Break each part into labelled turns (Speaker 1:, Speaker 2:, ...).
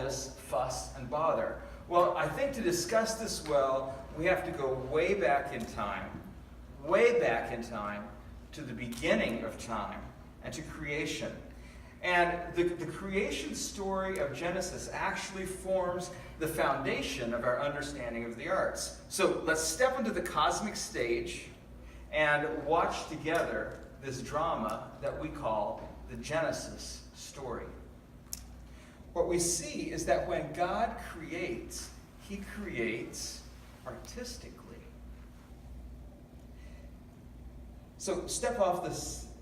Speaker 1: this fuss and bother? Well, I think to discuss this well, we have to go way back in time to the beginning of time and to creation. And the creation story of Genesis actually forms the foundation of our understanding of the arts. So let's step into the cosmic stage and watch together this drama that we call the Genesis story. What we see is that when God creates, he creates artistically. So step off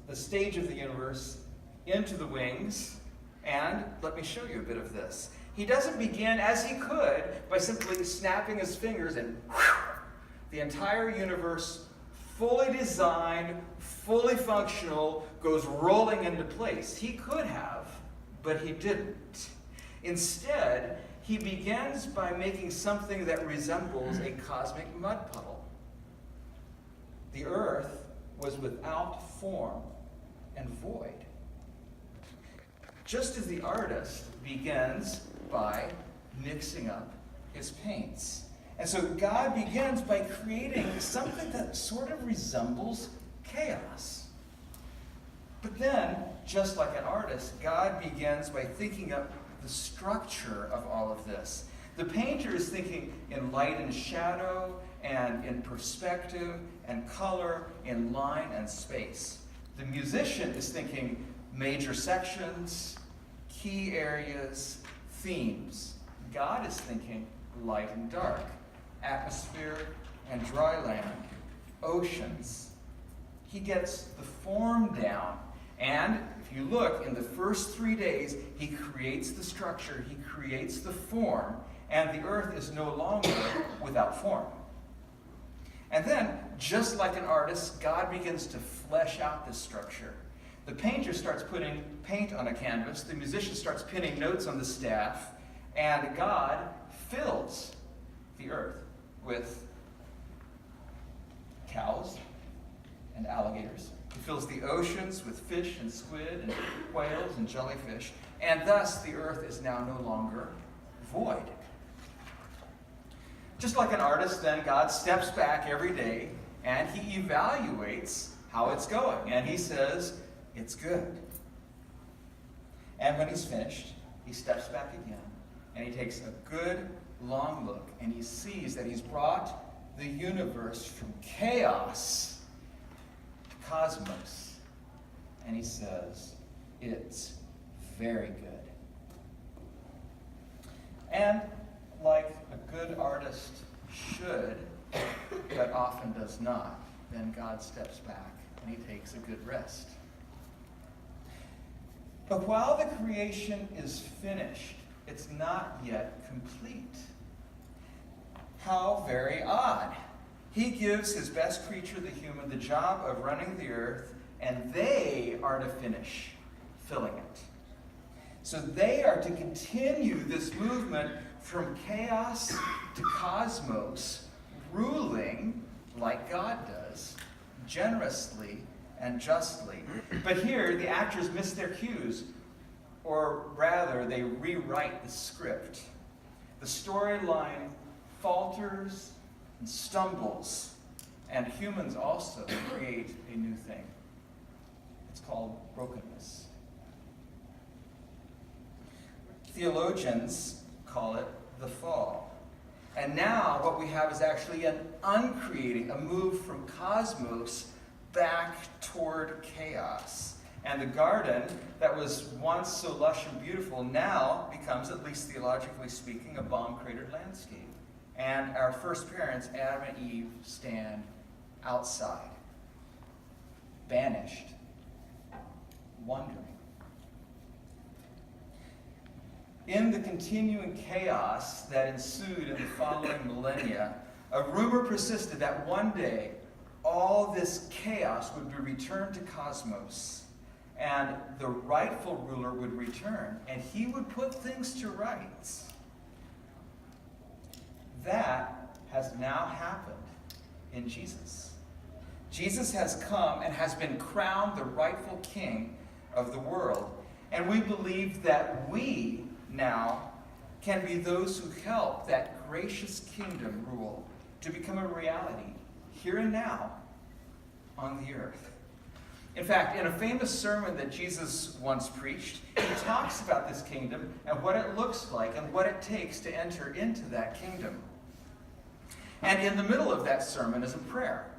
Speaker 1: the stage of the universe into the wings, and let me show you a bit of this. He doesn't begin, as he could, by simply snapping his fingers and the entire universe, fully designed, fully functional, goes rolling into place. He could have, but he didn't. Instead, he begins by making something that resembles a cosmic mud puddle. The earth was without form and void. Just as the artist begins by mixing up his paints. And so God begins by creating something that sort of resembles chaos. But then, just like an artist, God begins by thinking up the structure of all of this. The painter is thinking in light and shadow, and in perspective and color, in line and space. The musician is thinking major sections, key areas, themes. God is thinking light and dark, atmosphere and dry land, oceans. He gets the form down. And if you look, in the first 3 days, he creates the structure, he creates the form, and the earth is no longer without form. And then, just like an artist, God begins to flesh out this structure. The painter starts putting paint on a canvas, the musician starts pinning notes on the staff, and God fills the earth with cows and alligators. He fills the oceans with fish and squid and whales and jellyfish, and thus the earth is now no longer void. Just like an artist, then, God steps back every day and he evaluates how it's going. And he says, it's good. And when he's finished, he steps back again and he takes a good long look and he sees that he's brought the universe from chaos to cosmos. And he says, it's very good. And like a good artist should, but often does not, then God steps back and he takes a good rest. But while the creation is finished, it's not yet complete. How very odd. He gives his best creature, the human, the job of running the earth, and they are to finish filling it. So they are to continue this movement from chaos to cosmos, ruling like God does, generously and justly. But here, the actors miss their cues, or rather, they rewrite the script. The storyline falters and stumbles, and humans also create a new thing. It's called brokenness. Theologians call it the fall. And now what we have is actually an uncreating, a move from cosmos back toward chaos. And the garden that was once so lush and beautiful now becomes, at least theologically speaking, a bomb-cratered landscape. And our first parents, Adam and Eve, stand outside, banished, wondering. In the continuing chaos that ensued in the following millennia, a rumor persisted that one day all this chaos would be returned to cosmos, and the rightful ruler would return, and he would put things to rights. That has now happened in Jesus. Jesus has come and has been crowned the rightful king of the world, and we believe that we now can be those who help that gracious kingdom rule to become a reality here and now on the earth. In fact, in a famous sermon that Jesus once preached, he talks about this kingdom and what it looks like and what it takes to enter into that kingdom. And in the middle of that sermon is a prayer.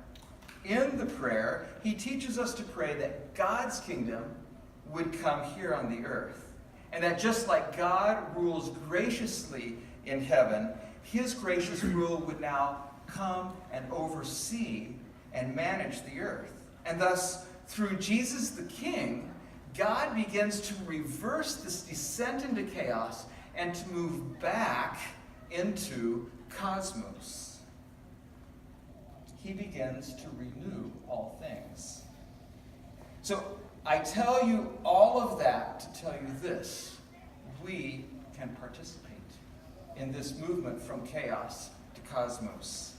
Speaker 1: In the prayer, he teaches us to pray that God's kingdom would come here on the earth. And that just like God rules graciously in heaven, his gracious rule would now come and oversee and manage the earth. And thus, through Jesus the King, God begins to reverse this descent into chaos and to move back into cosmos. He begins to renew all things. So I tell you all of that to tell you this: we can participate in this movement from chaos to cosmos.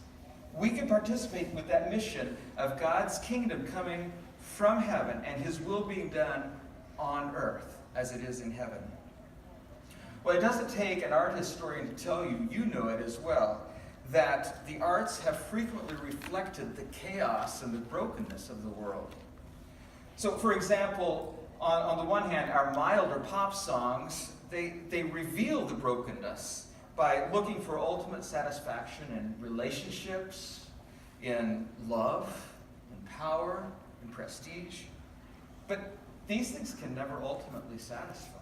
Speaker 1: We can participate with that mission of God's kingdom coming from heaven and his will being done on earth as it is in heaven. Well, it doesn't take an art historian to tell you, you know it as well, that the arts have frequently reflected the chaos and the brokenness of the world. So, for example, on the one hand, our milder pop songs, they reveal the brokenness by looking for ultimate satisfaction in relationships, in love, in power, in prestige. But these things can never ultimately satisfy.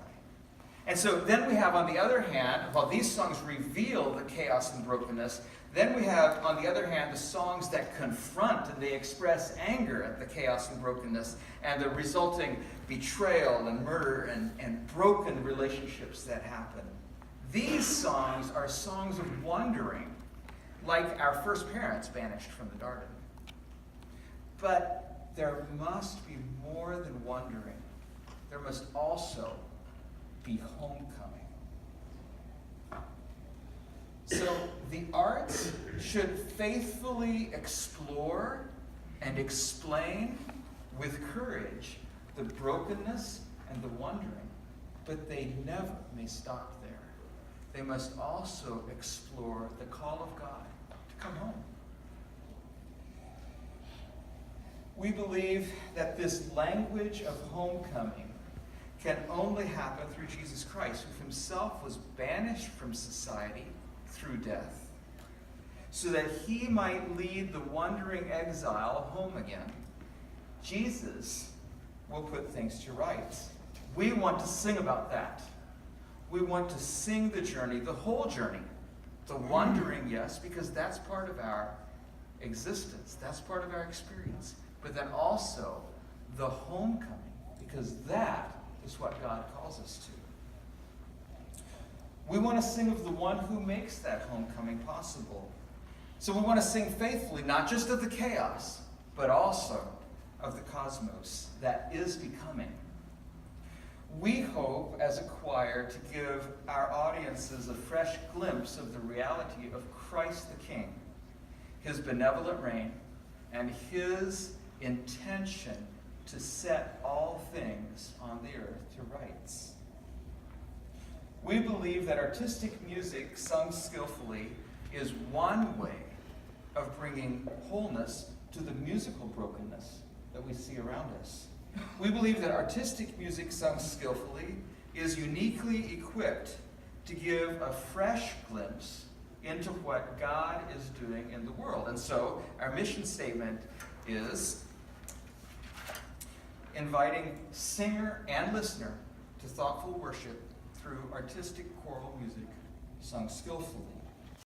Speaker 1: And so then we have, on the other hand, while these songs reveal the chaos and brokenness, then we have, on the other hand, the songs that confront and they express anger at the chaos and brokenness and the resulting betrayal and murder and broken relationships that happen. These songs are songs of wandering, like our first parents banished from the garden. But there must be more than wandering. There must also be homecoming. So the arts should faithfully explore and explain with courage the brokenness and the wandering, but they never may stop there. They must also explore the call of God to come home. We believe that this language of homecoming can only happen through Jesus Christ, who himself was banished from society through death, so that he might lead the wandering exile home again. Jesus will put things to rights. We want to sing about that. We want to sing the journey, the whole journey. The wandering, yes, because that's part of our existence. That's part of our experience. But then also the homecoming, because that is what God calls us to. We want to sing of the one who makes that homecoming possible. So we want to sing faithfully, not just of the chaos, but also of the cosmos that is becoming. We hope, as a choir, to give our audiences a fresh glimpse of the reality of Christ the King, his benevolent reign, and his intention to set all things on the earth to rights. We believe that artistic music sung skillfully is one way of bringing wholeness to the musical brokenness that we see around us. We believe that artistic music sung skillfully is uniquely equipped to give a fresh glimpse into what God is doing in the world. And so our mission statement is inviting singer and listener to thoughtful worship through artistic choral music sung skillfully.